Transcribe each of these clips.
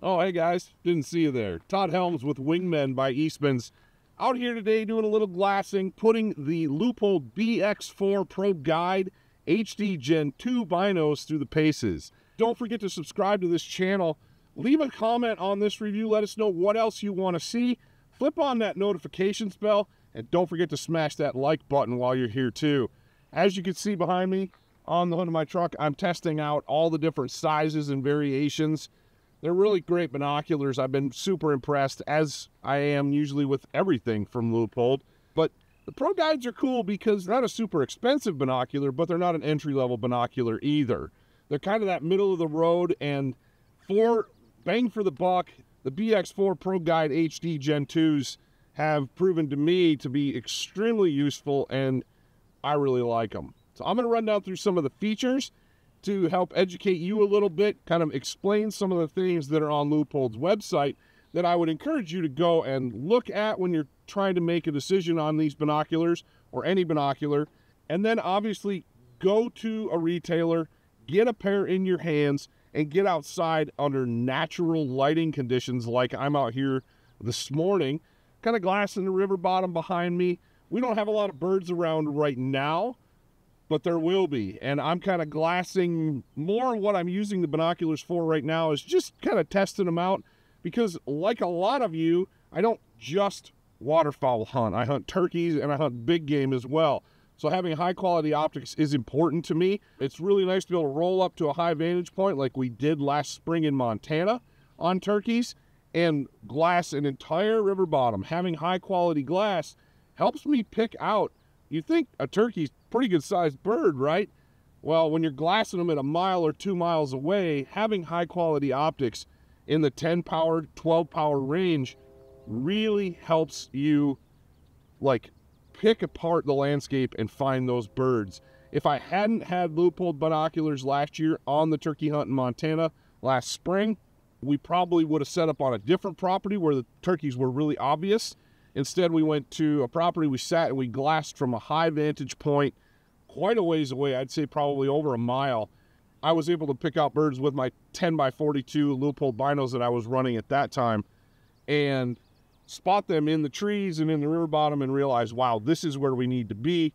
Oh, hey guys, didn't see you there. Todd Helms with Wingmen by Eastmans. Out here today doing a little glassing, putting the Leupold BX-4 Pro Guide HD Gen 2 Binos through the paces. Don't forget to subscribe to this channel. Leave a comment on this review. Let us know what else you want to see. Flip on that notifications bell, and don't forget to smash that like button while you're here too. As you can see behind me on the hood of my truck, I'm testing out all the different sizes and variations. They're really great binoculars. I've been super impressed, as I am usually with everything from Leupold. But the Pro Guides are cool because they're not a super expensive binocular, but they're not an entry-level binocular either. They're kind of that middle of the road, and for bang for the buck, the BX-4 Pro Guide HD Gen 2s have proven to me to be extremely useful, and I really like them. So I'm going to run down through some of the features to help educate you a little bit, kind of explain some of the things that are on Leupold's website that I would encourage you to go and look at when you're trying to make a decision on these binoculars or any binocular. And then obviously go to a retailer, get a pair in your hands, and get outside under natural lighting conditions like I'm out here this morning, kind of glassing the river bottom behind me. We don't have a lot of birds around right now, but there will be, and I'm kind of glassing more. What I'm using the binoculars for right now is just kind of testing them out, because like a lot of you, I don't just waterfowl hunt. I hunt turkeys and I hunt big game as well. So having high quality optics is important to me. It's really nice to be able to roll up to a high vantage point like we did last spring in Montana on turkeys and glass an entire river bottom. Having high quality glass helps me pick out. You think a turkey's pretty good sized bird, right? Well, when you're glassing them at a mile or 2 miles away, having high quality optics in the 10 power, 12 power range really helps you like pick apart the landscape and find those birds. If I hadn't had Leupold binoculars last year on the turkey hunt in Montana last spring, we probably would have set up on a different property where the turkeys were really obvious. Instead, we went to a property, we sat and we glassed from a high vantage point quite a ways away. I'd say probably over a mile. I was able to pick out birds with my 10x42 Leupold binos that I was running at that time and spot them in the trees and in the river bottom and realize, wow, this is where we need to be.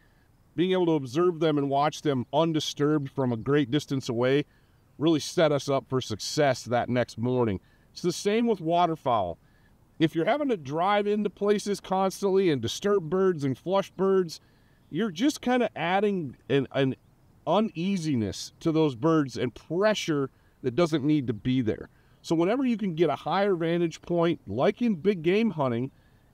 Being able to observe them and watch them undisturbed from a great distance away really set us up for success that next morning. It's the same with waterfowl. If you're having to drive into places constantly and disturb birds and flush birds, you're just kind of adding an uneasiness to those birds and pressure that doesn't need to be there. So whenever you can get a higher vantage point, like in big game hunting,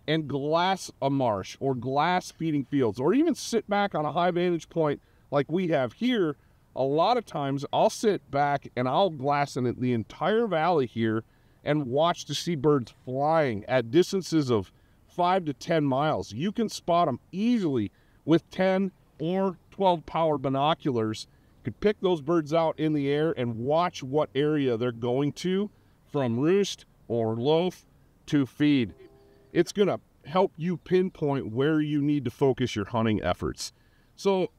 and glass a marsh or glass feeding fields, or even sit back on a high vantage point like we have here, a lot of times I'll sit back and I'll glass in the entire valley here and watch to see birds flying at distances of 5 to 10 miles. You can spot them easily with 10 or 12 power binoculars. You can pick those birds out in the air and watch what area they're going to from roost or loaf to feed. It's gonna help you pinpoint where you need to focus your hunting efforts. So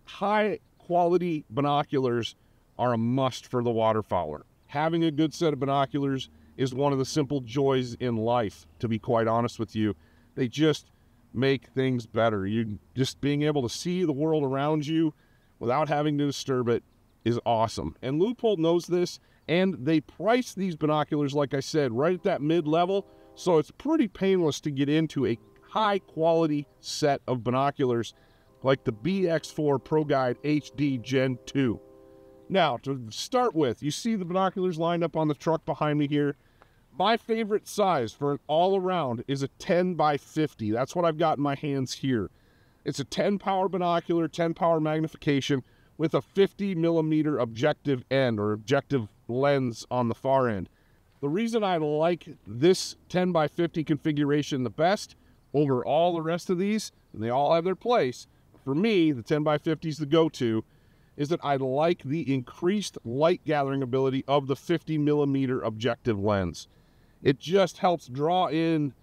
high quality binoculars are a must for the waterfowler. Having a good set of binoculars is one of the simple joys in life, to be quite honest with you. They just make things better. You just being able to see the world around you without having to disturb it is awesome. And Leupold knows this, and they price these binoculars, like I said, right at that mid-level, so it's pretty painless to get into a high-quality set of binoculars like the BX-4 Pro Guide HD Gen 2. Now, to start with, you see the binoculars lined up on the truck behind me here. My favorite size for an all-around is a 10x50. That's what I've got in my hands here. It's a 10 power binocular, 10 power magnification with a 50 millimeter objective end or objective lens on the far end. The reason I like this 10x50 configuration the best over all the rest of these, and they all have their place, for me, the 10x50 is the go-to, is that I like the increased light gathering ability of the 50 millimeter objective lens. It just helps draw in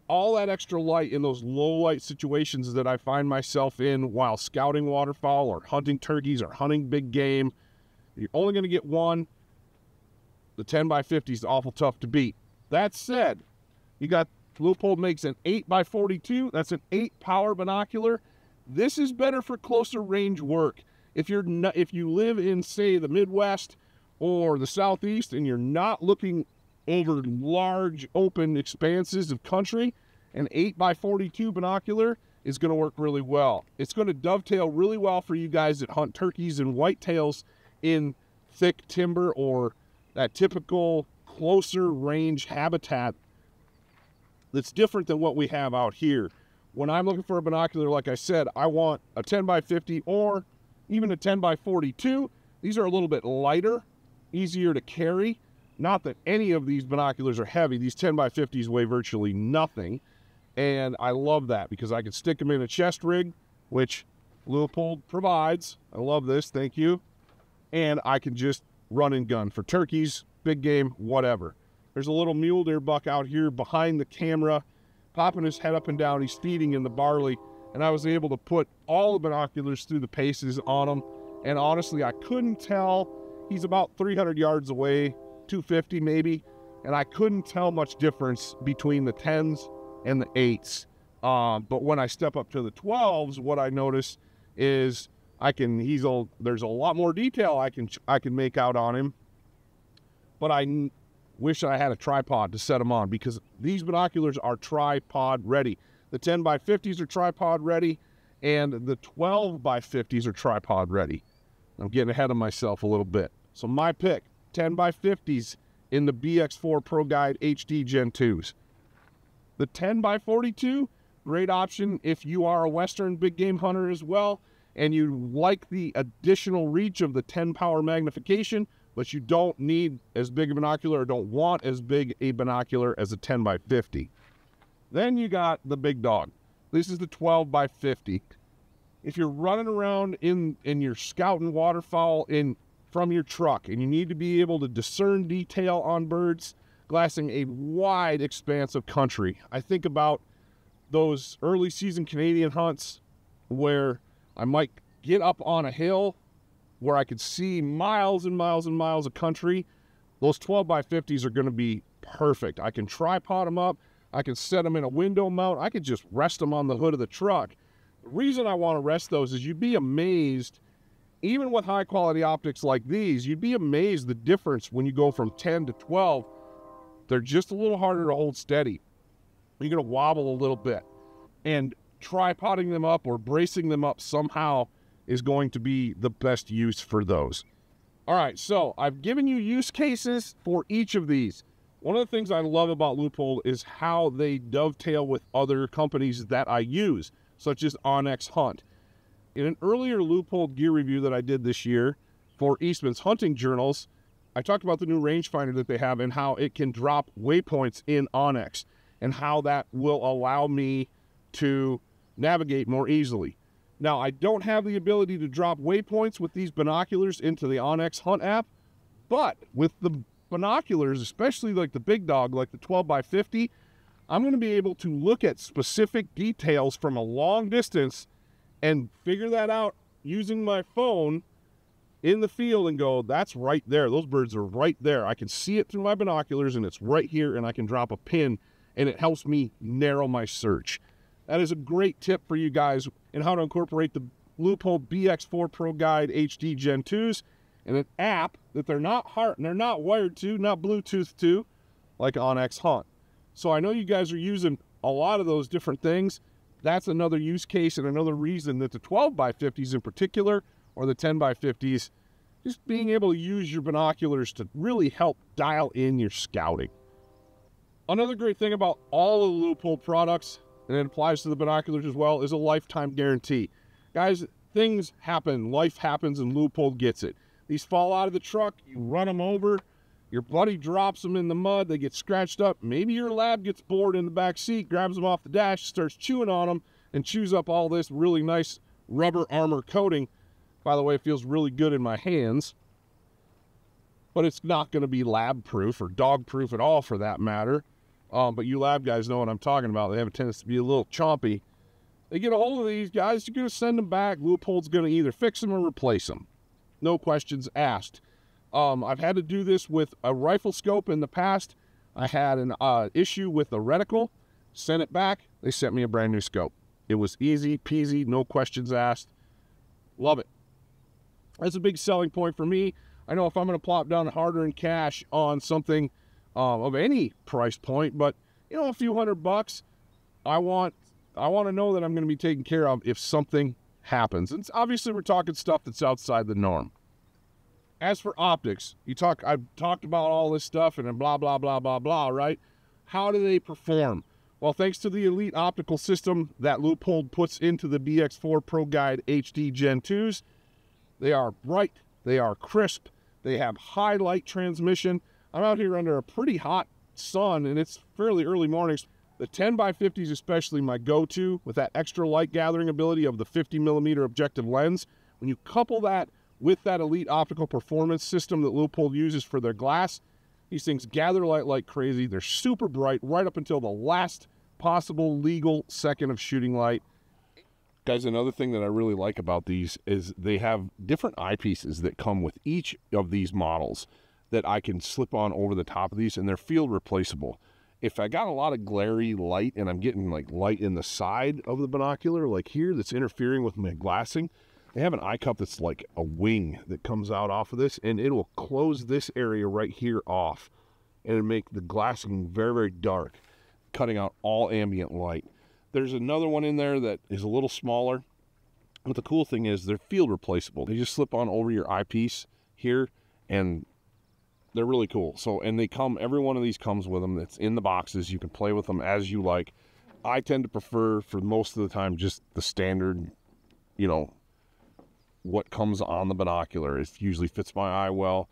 all that extra light in those low light situations that I find myself in while scouting waterfowl or hunting turkeys or hunting big game. You're only going to get one. the 10x50 is awful tough to beat. That said, you got Leupold makes an 8x42. That's an 8-power binocular. This is better for closer range work. If you live in, say, the Midwest or the Southeast and you're not looking over large open expanses of country, an 8x42 binocular is going to work really well. It's going to dovetail really well for you guys that hunt turkeys and whitetails in thick timber or that typical closer range habitat that's different than what we have out here. When I'm looking for a binocular, like I said, I want a 10x50 or even a 10x42. These are a little bit lighter, easier to carry. Not that any of these binoculars are heavy. These 10x50s weigh virtually nothing. And I love that because I can stick them in a chest rig, which Leupold provides. I love this, thank you. And I can just run and gun for turkeys, big game, whatever. There's a little mule deer buck out here behind the camera, popping his head up and down. He's feeding in the barley. And I was able to put all the binoculars through the paces on him. And honestly, I couldn't tell. He's about 300 yards away, 250 maybe. And I couldn't tell much difference between the 10s and the 8s. But when I step up to the 12s, what I notice is there's a lot more detail I can make out on him. But I wish I had a tripod to set him on because these binoculars are tripod ready. The 10x50s are tripod ready, and the 12x50s are tripod ready. I'm getting ahead of myself a little bit. So my pick, 10x50s in the BX-4 Pro Guide HD Gen 2s. The 10x42, great option if you are a Western big game hunter as well, and you like the additional reach of the 10-power magnification, but you don't need as big a binocular or don't want as big a binocular as a 10x50. Then you got the big dog. This is the 12x50. If you're running around in your scouting waterfowl from your truck and you need to be able to discern detail on birds, glassing a wide expanse of country. I think about those early season Canadian hunts where I might get up on a hill where I could see miles and miles and miles of country. Those 12x50s are going to be perfect. I can tripod them up. I can set them in a window mount. I could just rest them on the hood of the truck. The reason I want to rest those is you'd be amazed, even with high quality optics like these, you'd be amazed the difference when you go from 10 to 12. They're just a little harder to hold steady. You're going to wobble a little bit. And tripoding them up or bracing them up somehow is going to be the best use for those. All right, so I've given you use cases for each of these. One of the things I love about Leupold is how they dovetail with other companies that I use, such as Onyx Hunt. In an earlier Leupold gear review that I did this year for Eastman's Hunting Journals, I talked about the new rangefinder that they have and how it can drop waypoints in Onyx and how that will allow me to navigate more easily. Now, I don't have the ability to drop waypoints with these binoculars into the Onyx Hunt app, but with the binoculars, especially like the big dog, like the 12x50, I'm going to be able to look at specific details from a long distance and figure that out using my phone in the field and go, that's right there. Those birds are right there. I can see it through my binoculars and it's right here, and I can drop a pin and it helps me narrow my search. That is a great tip for you guys in how to incorporate the Leupold BX-4 Pro Guide HD Gen 2s in an app that they're not wired to, not Bluetooth to, like Onyx Hunt. So I know you guys are using a lot of those different things. That's another use case and another reason that the 12x50s in particular, or the 10x50s, just being able to use your binoculars to really help dial in your scouting. Another great thing about all of the Leupold products, and it applies to the binoculars as well, is a lifetime guarantee. Guys, things happen, life happens, and Leupold gets it. These fall out of the truck, you run them over, your buddy drops them in the mud, they get scratched up, maybe your lab gets bored in the back seat, grabs them off the dash, starts chewing on them, and chews up all this really nice rubber armor coating. By the way, it feels really good in my hands, but it's not going to be lab proof or dog proof at all for that matter. But you lab guys know what I'm talking about. They have a tendency to be a little chompy. They get a hold of these guys, you're going to send them back. Leupold's going to either fix them or replace them. No questions asked. I've had to do this with a rifle scope in the past. I had an issue with a reticle, sent it back. They sent me a brand new scope. It was easy peasy, no questions asked. Love it. That's a big selling point for me. I know if I'm going to plop down hard-earned cash on something of any price point, but you know, a few $100, I want to know that I'm going to be taken care of if something happens. And obviously, we're talking stuff that's outside the norm. As for optics, I've talked about all this stuff and then blah, blah, blah, blah, blah, right? How do they perform? Well, thanks to the elite optical system that Leupold puts into the BX-4 Pro Guide HD Gen 2s, they are bright, they are crisp, they have high light transmission. I'm out here under a pretty hot sun and it's fairly early mornings. The 10x50 is especially my go-to with that extra light gathering ability of the 50mm objective lens. When you couple that with that elite optical performance system that Leupold uses for their glass, these things gather light like crazy. They're super bright right up until the last possible legal second of shooting light. Guys, another thing that I really like about these is they have different eyepieces that come with each of these models that I can slip on over the top of these, and they're field replaceable. If I got a lot of glary light and I'm getting like light in the side of the binocular, like here, that's interfering with my glassing, they have an eye cup that's like a wing that comes out off of this, and it will close this area right here off and it'll make the glassing very, very dark, cutting out all ambient light. There's another one in there that is a little smaller, but the cool thing is they're field replaceable. They just slip on over your eyepiece here, and they're really cool. So, and they come, every one of these comes with them. That's in the boxes. You can play with them as you like. I tend to prefer, for most of the time, just the standard, you know, what comes on the binocular. It usually fits my eye well.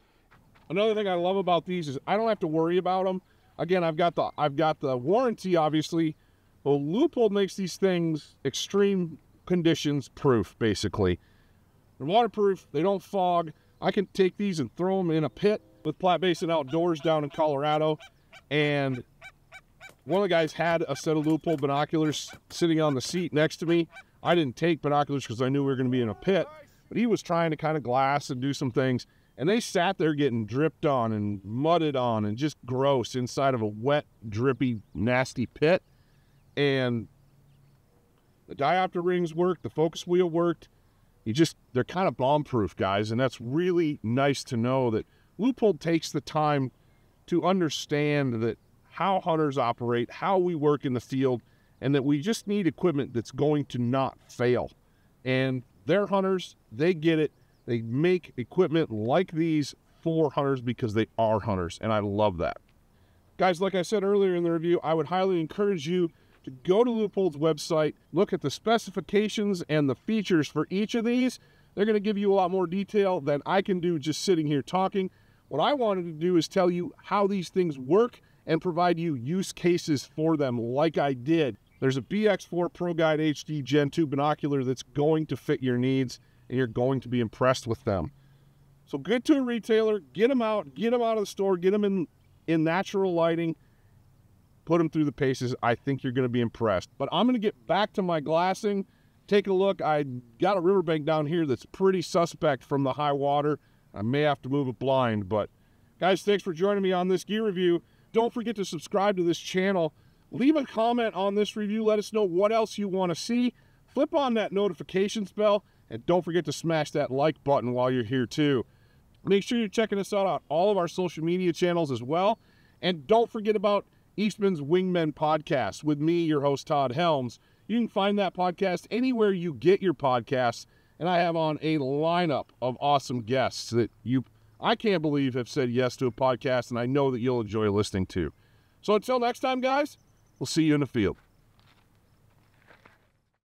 Another thing I love about these is I don't have to worry about them. Again, I've got the warranty, obviously. Well, Leupold makes these things extreme conditions proof, basically. They're waterproof, they don't fog. I can take these and throw them in a pit with Platte Basin Outdoors down in Colorado. And one of the guys had a set of Leupold binoculars sitting on the seat next to me. I didn't take binoculars because I knew we were going to be in a pit, but he was trying to kind of glass and do some things. And they sat there getting dripped on and mudded on and just gross inside of a wet, drippy, nasty pit. And the diopter rings worked, the focus wheel worked. They're kind of bomb-proof, guys, and that's really nice to know that Leupold takes the time to understand that how hunters operate, how we work in the field, and that we just need equipment that's going to not fail. And they're hunters, they get it. They make equipment like these for hunters because they are hunters, and I love that. Guys, like I said earlier in the review, I would highly encourage you to go to Leupold's website, look at the specifications and the features for each of these. They're going to give you a lot more detail than I can do just sitting here talking. What I wanted to do is tell you how these things work and provide you use cases for them like I did. There's a BX-4 Pro Guide HD Gen 2 binocular that's going to fit your needs, and you're going to be impressed with them. So get to a retailer, get them out of the store, get them in natural lighting, put them through the paces. I think you're going to be impressed. But I'm going to get back to my glassing. Take a look. I got a riverbank down here that's pretty suspect from the high water. I may have to move it blind. But guys, thanks for joining me on this gear review. Don't forget to subscribe to this channel. Leave a comment on this review. Let us know what else you want to see. Flip on that notifications bell. And don't forget to smash that like button while you're here too. Make sure you're checking us out on all of our social media channels as well. And don't forget about Eastman's Wingmen podcast with me, your host, Todd Helms. You can find that podcast anywhere you get your podcasts, and I have on a lineup of awesome guests that I can't believe have said yes to a podcast, and I know that you'll enjoy listening to. So until next time, guys, we'll see you in the field.